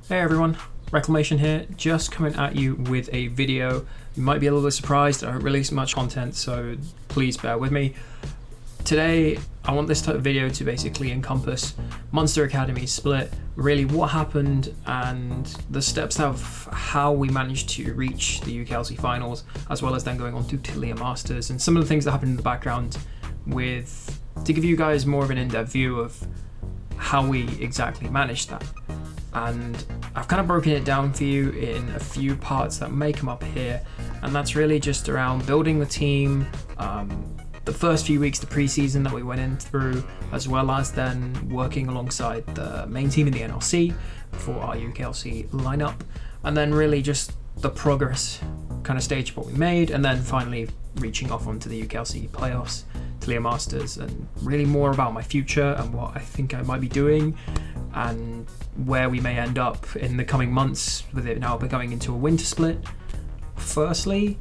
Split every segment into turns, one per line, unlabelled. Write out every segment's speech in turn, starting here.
Hey everyone, Reclamation here, just coming at you with a video. You might be a little bit surprised I don't release much content, so please bear with me. Today, I want this type of video to basically encompass Monster Academy split, really what happened and the steps of how we managed to reach the UKLC finals, as well as then going on to Tilia Masters and some of the things that happened in the background to give you guys more of an in-depth view of how we exactly managed that. And I've kind of broken it down for you in a few parts that may come up here, and that's really just around building the team, the first few weeks, the preseason that we went in through, as well as then working alongside the main team in the NLC for our UKLC lineup, and then really just the progress kind of stage of what we made, and then finally reaching off onto the UKLC playoffs, Tilia Masters, and really more about my future and what I think I might be doing and where we may end up in the coming months with it now becoming into a winter split. Firstly,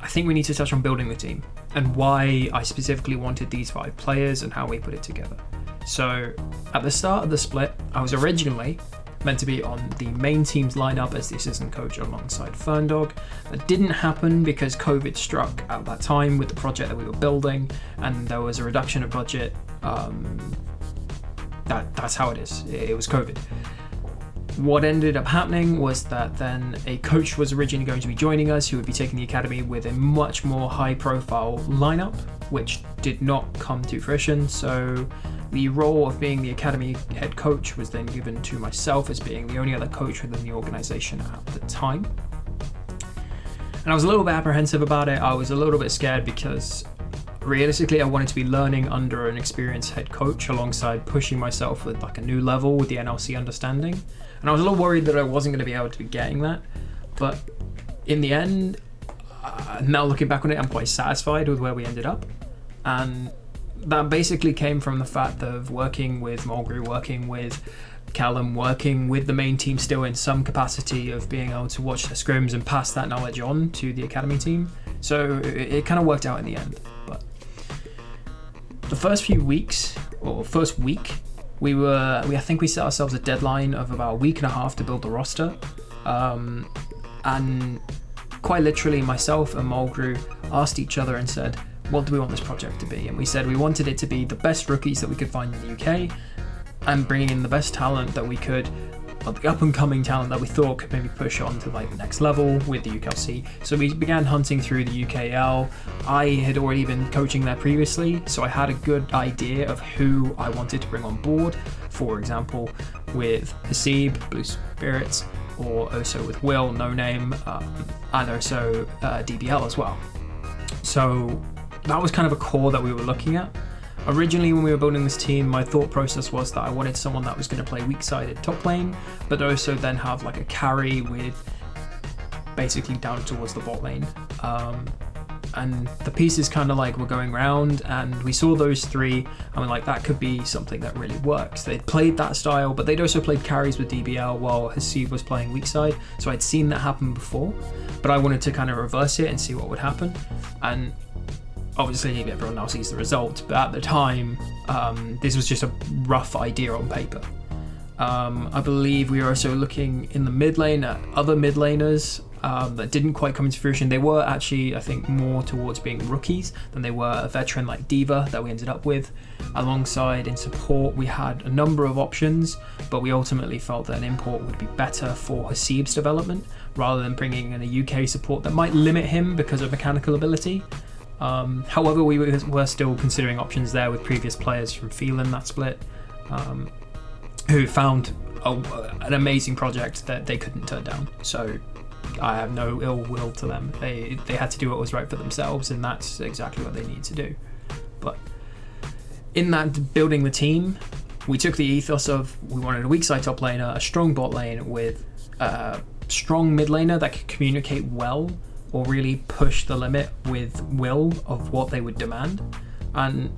I think we need to touch on building the team and why I specifically wanted these 5 players and how we put it together. So at the start of the split, I was originally meant to be on the main team's lineup as the assistant coach alongside Ferndog. That didn't happen because COVID struck at that time with the project that we were building, and there was a reduction of budget. That's how it is. It was COVID. What ended up happening was that then a coach was originally going to be joining us who would be taking the academy with a much more high-profile lineup, which did not come to fruition. So the role of being the academy head coach was then given to myself as being the only other coach within the organization at the time. And I was a little bit apprehensive about it. I was a little bit scared because realistically, I wanted to be learning under an experienced head coach alongside pushing myself with like a new level with the NLC understanding. And I was a little worried that I wasn't going to be able to be getting that. But in the end, now looking back on it, I'm quite satisfied with where we ended up. And that basically came from the fact of working with MRGA, working with Callum, working with the main team still in some capacity of being able to watch the scrims and pass that knowledge on to the academy team. So it kind of worked out in the end. But the first few weeks, or first week, I think we set ourselves a deadline of about a week and a half to build the roster. And quite literally myself and MRGA asked each other and said, what do we want this project to be? And we said we wanted it to be the best rookies that we could find in the UK and bringing in the best talent that we could, the up and coming talent that we thought could maybe push on to like the next level with the UKLC. So we began hunting through the UKL. I had already been coaching there previously, so I had a good idea of who I wanted to bring on board. For example, with Hasib, Blue Spirits, or also with Will, No Name, and also DBL as well. So that was kind of a core that we were looking at. Originally, when we were building this team, my thought process was that I wanted someone that was going to play weak-sided top lane, but also then have like a carry with basically down towards the bot lane. And the pieces kind of like were going around, and we saw those 3, and we're like, that could be something that really works. They'd played that style, but they'd also played carries with DBL while Hasib was playing weak side, so I'd seen that happen before, but I wanted to kind of reverse it and see what would happen. And obviously everyone now sees the result, but at the time, this was just a rough idea on paper. I believe we were also looking in the mid lane at other mid laners that didn't quite come into fruition. They were actually, I think, more towards being rookies than they were a veteran like Diva that we ended up with. Alongside in support, we had a number of options, but we ultimately felt that an import would be better for Hasib's development rather than bringing in a UK support that might limit him because of mechanical ability. However, we were still considering options there with previous players from Phelan that split, who found an amazing project that they couldn't turn down. So I have no ill will to them. They had to do what was right for themselves, and that's exactly what they need to do. But in that building the team, we took the ethos of we wanted a weak side top laner, a strong bot lane with a strong mid laner that could communicate well or really push the limit with will of what they would demand. And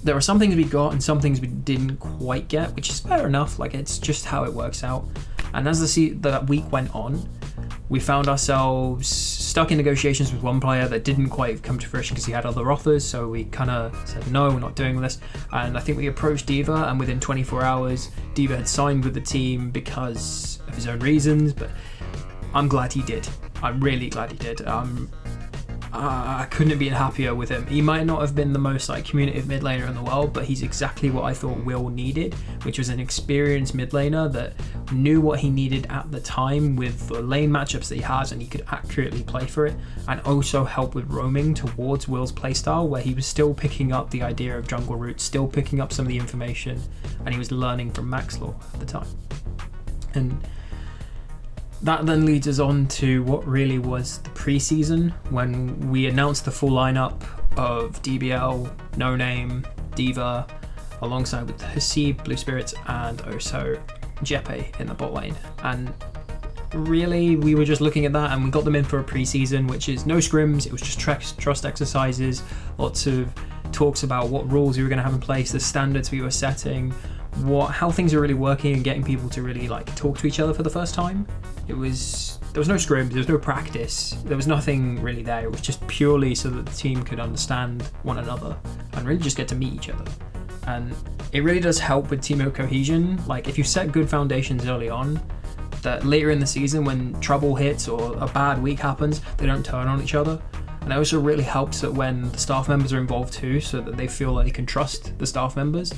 there are some things we got and some things we didn't quite get, which is fair enough. Like, it's just how it works out. And as the week went on, we found ourselves stuck in negotiations with one player that didn't quite come to fruition because he had other offers, so we kind of said no, we're not doing this. And I think we approached Diva, and within 24 hours Diva had signed with the team because of his own reasons, but I'm glad he did. I'm really glad he did. I couldn't have been happier with him. He might not have been the most like communicative mid laner in the world, but he's exactly what I thought Will needed, which was an experienced mid laner that knew what he needed at the time with the lane matchups that he has, and he could accurately play for it, and also help with roaming towards Will's playstyle, where he was still picking up the idea of jungle routes, still picking up some of the information, and he was learning from Maxlaw at the time. And that then leads us on to what really was the preseason, when we announced the full lineup of DBL, No Name, Diva, alongside with Hasib, Blue Spirits, and also Jeppe in the bot lane. And really, we were just looking at that, and we got them in for a preseason, which is no scrims. It was just trust exercises, lots of talks about what rules we were going to have in place, the standards we were setting, how things are really working, and getting people to really like talk to each other for the first time. There was no scrims, there was no practice, there was nothing really there. It was just purely so that the team could understand one another and really just get to meet each other. And it really does help with team cohesion. Like, if you set good foundations early on, that later in the season when trouble hits or a bad week happens, they don't turn on each other. And it also really helps that when the staff members are involved too, so that they feel like they can trust the staff members.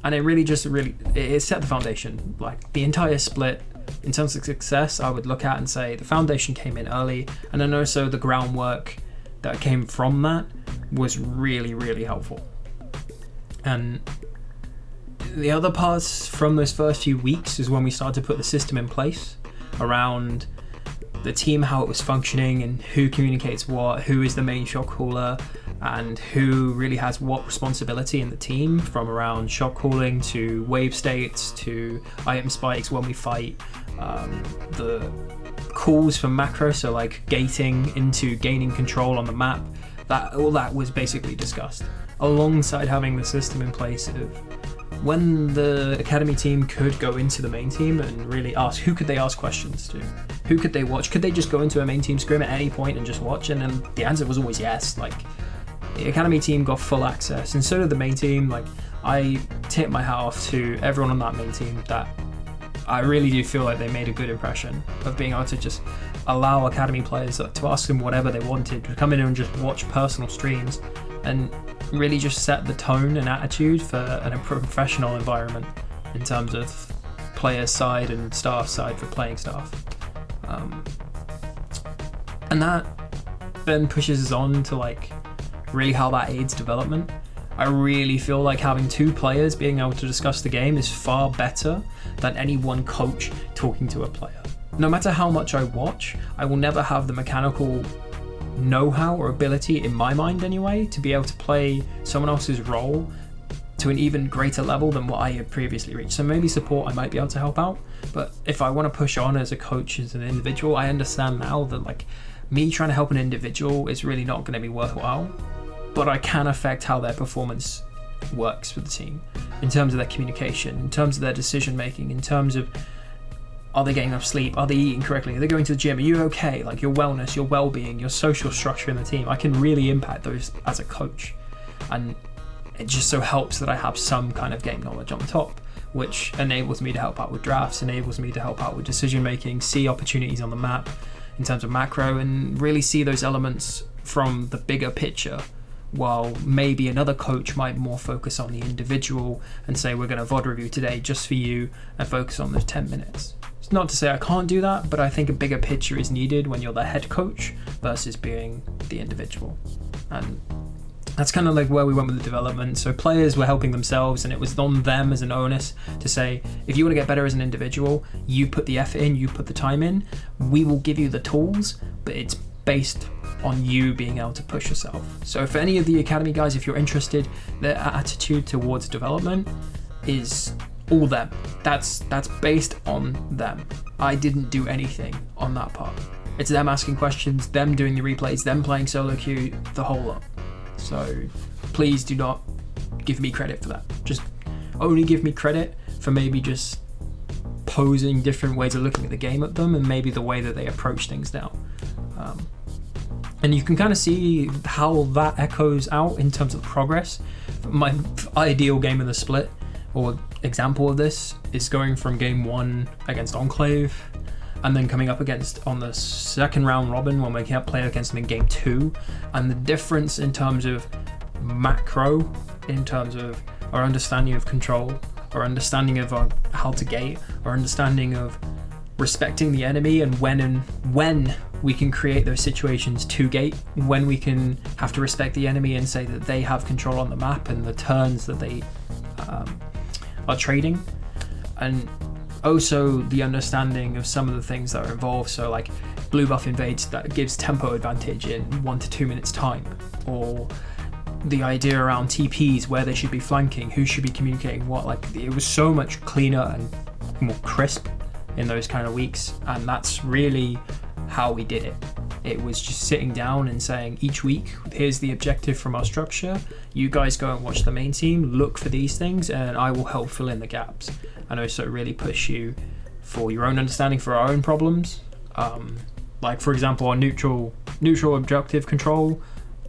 And it really it set the foundation. Like, the entire split, in terms of success, I would look at and say the foundation came in early, and then also the groundwork that came from that was really, really helpful. And the other parts from those first few weeks is when we started to put the system in place around the team, how it was functioning, and who communicates what, who is the main shot caller, and who really has what responsibility in the team, from around shot calling to wave states to item spikes when we fight, the calls for macro, so like gating into gaining control on the map. All that was basically discussed, alongside having the system in place of when the academy team could go into the main team and really ask, who could they ask questions to, who could they watch, could they just go into a main team scrim at any point and just watch? And then the answer was always yes. Like, the academy team got full access, and so did the main team. Like, I tip my hat off to everyone on that main team. That I really do feel like they made a good impression of being able to just allow academy players to ask them whatever they wanted, to come in and just watch personal streams, and really just set the tone and attitude for a professional environment in terms of player side and staff side for playing staff. And that then pushes us on to like really how that aids development. I really feel like having two players being able to discuss the game is far better than any one coach talking to a player. No matter how much I watch, I will never have the mechanical know-how or ability, in my mind anyway, to be able to play someone else's role to an even greater level than what I had previously reached. So maybe support I might be able to help out, but if I want to push on as a coach, as an individual, I understand now that like me trying to help an individual is really not going to be worthwhile, but I can affect how their performance works with the team, in terms of their communication, in terms of their decision making, in terms of, are they getting enough sleep? Are they eating correctly? Are they going to the gym? Are you okay? Like, your wellness, your well-being, your social structure in the team. I can really impact those as a coach. And it just so helps that I have some kind of game knowledge on the top, which enables me to help out with drafts, enables me to help out with decision making, see opportunities on the map in terms of macro, and really see those elements from the bigger picture, while maybe another coach might more focus on the individual and say, we're going to VOD review today just for you, and focus on those 10 minutes. It's not to say I can't do that, but I think a bigger picture is needed when you're the head coach versus being the individual. And that's kind of like where we went with the development. So players were helping themselves, and it was on them as an onus to say, if you want to get better as an individual, you put the effort in, you put the time in, we will give you the tools, but it's based on you being able to push yourself. So for any of the academy guys, if you're interested, their attitude towards development is all them. That's based on them. I didn't do anything on that part. It's them asking questions, them doing the replays, them playing solo queue, the whole lot. So please do not give me credit for that. Just only give me credit for maybe just posing different ways of looking at the game at them, and maybe the way that they approach things now. And you can kind of see how that echoes out in terms of progress. My ideal game of the split, or example of this, is going from game 1 against Enclave, and then coming up against on the second round robin when we can't play against them in game 2, and the difference in terms of macro, in terms of our understanding of control, our understanding of how to gate, our understanding of respecting the enemy, and when we can create those situations to gate, when we can have to respect the enemy and say that they have control on the map and the turns that they are trading, and also the understanding of some of the things that are involved. So like blue buff invades, that gives tempo advantage in 1 to 2 minutes time, or the idea around TPs, where they should be flanking, who should be communicating what. Like, it was so much cleaner and more crisp in those kind of weeks, and that's really how we did it. It was just sitting down and saying, each week, here's the objective from our structure, you guys go and watch the main team, look for these things, and I will help fill in the gaps, and also really push you for your own understanding for our own problems. Like, for example, our neutral objective control,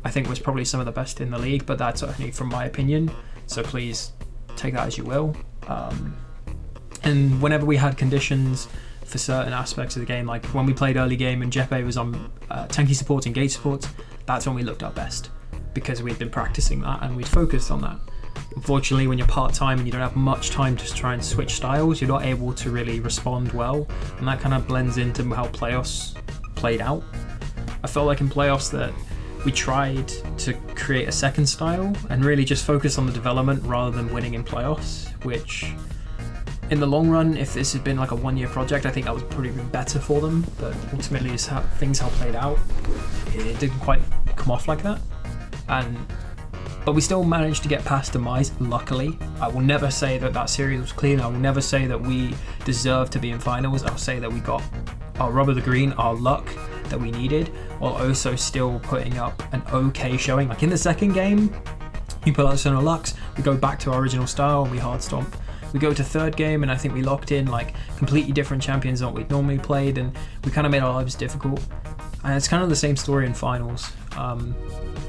I think, was probably some of the best in the league, but that's only from my opinion, so please take that as you will. And whenever we had conditions for certain aspects of the game, like when we played early game and Jeppe was on tanky support and gate support, that's when we looked our best, because we'd been practicing that and we'd focused on that. Unfortunately, when you're part-time and you don't have much time to try and switch styles, you're not able to really respond well, and that kind of blends into how playoffs played out. I felt like in playoffs that we tried to create a second style and really just focus on the development rather than winning in playoffs, which in the long run, if this had been like a 1-year project, I think that would probably been better for them, but ultimately is how things played out. It didn't quite come off like that, but we still managed to get past Demise, luckily. I will never say that series was clean. I will never say that we deserved to be in finals. I'll say that we got our rub of the green, our luck that we needed, while also still putting up an okay showing. Like in the second game, we put out Sono Lux, we go back to our original style and we hard stomp. We go to third game and I think we locked in like completely different champions than what we'd normally played, and we kind of made our lives difficult. And it's kind of the same story in finals.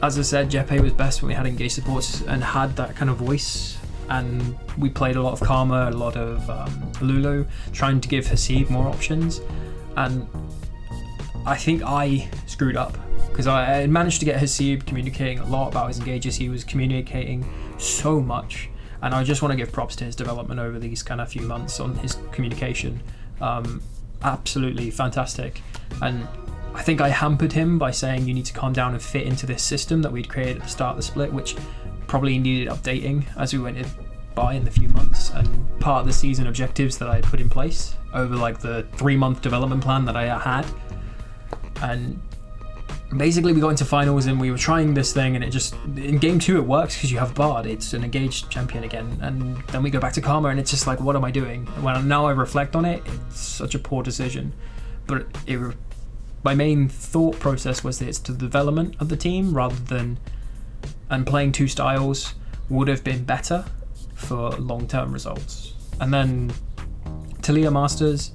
As I said, Jeppe was best when we had engaged supports and had that kind of voice, and we played a lot of Karma, a lot of Lulu, trying to give Hasib more options. And I think I screwed up, because I managed to get Hasib communicating a lot about his engages. He was communicating so much, and I just want to give props to his development over these kind of few months on his communication. Absolutely fantastic. And I think I hampered him by saying you need to calm down and fit into this system that we'd created at the start of the split, which probably needed updating as we went by in the few months, and part of the season objectives that I had put in place over like the 3-month development plan that I had. And basically we got into finals and we were trying this thing, and it just, in game 2 it works because you have Bard, it's an engaged champion again, and then we go back to Karma and it's just like, what am I doing? When now I reflect on it, it's such a poor decision. But my main thought process was that it's the development of the team rather than, and playing 2 styles would have been better for long-term results. And then Talia Masters,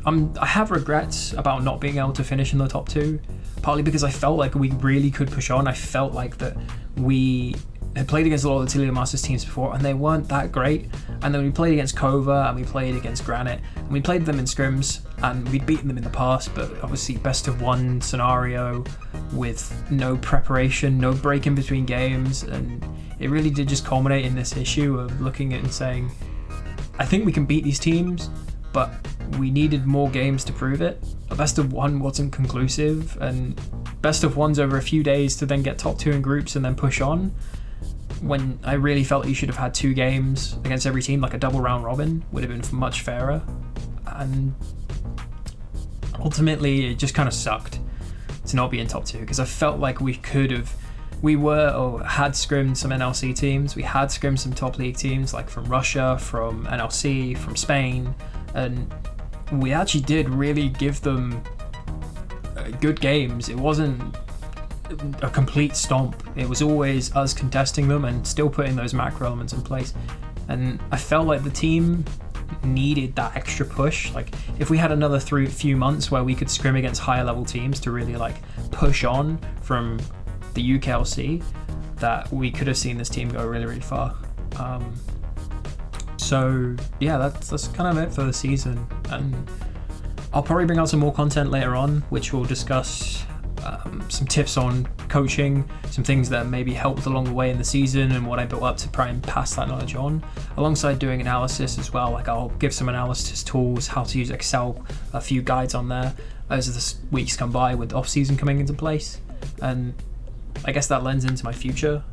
I have regrets about not being able to finish in the top 2, partly because I felt like we really could push on. I felt like that we had played against a lot of the Talia Masters teams before and they weren't that great, and then we played against Kova and we played against Granite and we played them in scrims and we'd beaten them in the past, but obviously best of 1 scenario with no preparation, no break in between games, and it really did just culminate in this issue of looking at it and saying, I think we can beat these teams, but we needed more games to prove it. A best of 1 wasn't conclusive, and best of 1s over a few days to then get top 2 in groups and then push on, when I really felt you should have had 2 games against every team, like a double round robin would have been much fairer. And ultimately it just kind of sucked to not be in top 2, because I felt like we had scrimmed some NLC teams, we had scrimmed some top league teams like from Russia, from NLC, from Spain, and we actually did really give them good games. It wasn't a complete stomp. It was always us contesting them and still putting those macro elements in place. And I felt like the team needed that extra push. Like if we had another few months where we could scrim against higher level teams to really like push on from the UKLC, that we could have seen this team go really, really far. So yeah, that's kind of it for the season, and I'll probably bring out some more content later on, which will discuss some tips on coaching, some things that maybe helped along the way in the season and what I built up to try and pass that knowledge on, alongside doing analysis as well. Like I'll give some analysis tools, how to use Excel, a few guides on there as the weeks come by with off season coming into place, and I guess that lends into my future.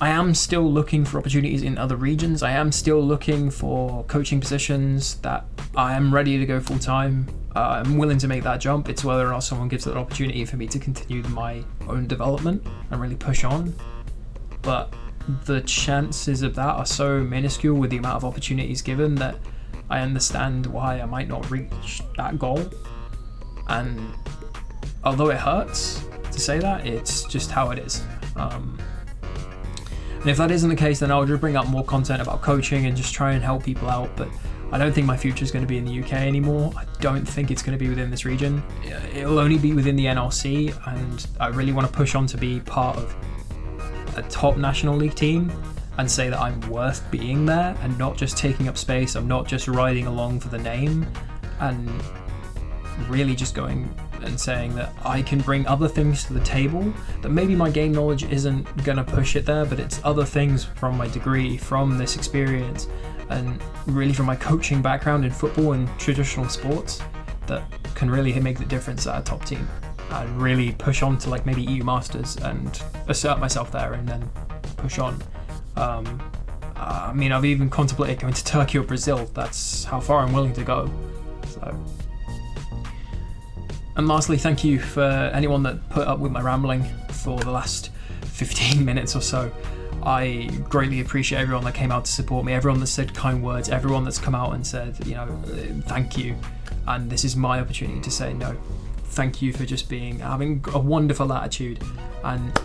I am still looking for opportunities in other regions. I am still looking for coaching positions that I am ready to go full time. I'm willing to make that jump. It's whether or not someone gives that opportunity for me to continue my own development and really push on. But the chances of that are so minuscule with the amount of opportunities given that I understand why I might not reach that goal. And although it hurts to say that, it's just how it is. And if that isn't the case, then I'll just bring up more content about coaching and just try and help people out. But I don't think my future is going to be in the UK anymore. I don't think it's going to be within this region. It'll only be within the NRC, and I really want to push on to be part of a top National League team and say that I'm worth being there and not just taking up space. I'm not just riding along for the name, and really just going and saying that I can bring other things to the table, that maybe my game knowledge isn't going to push it there, but it's other things from my degree, from this experience, and really from my coaching background in football and traditional sports that can really make the difference at a top team and really push on to like maybe EU Masters and assert myself there and then push on. I mean, I've even contemplated going to Turkey or Brazil. That's how far I'm willing to go. So. And lastly, thank you for anyone that put up with my rambling for the last 15 minutes or so. I greatly appreciate everyone that came out to support me, everyone that said kind words, everyone that's come out and said, thank you. And this is my opportunity to say no. Thank you for just having a wonderful attitude. And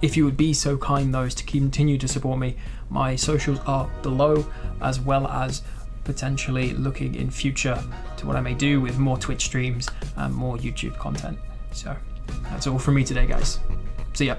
if you would be so kind, those to continue to support me, my socials are below, as well as potentially looking in future to what I may do with more Twitch streams and more YouTube content. So that's all from me today, guys. See ya.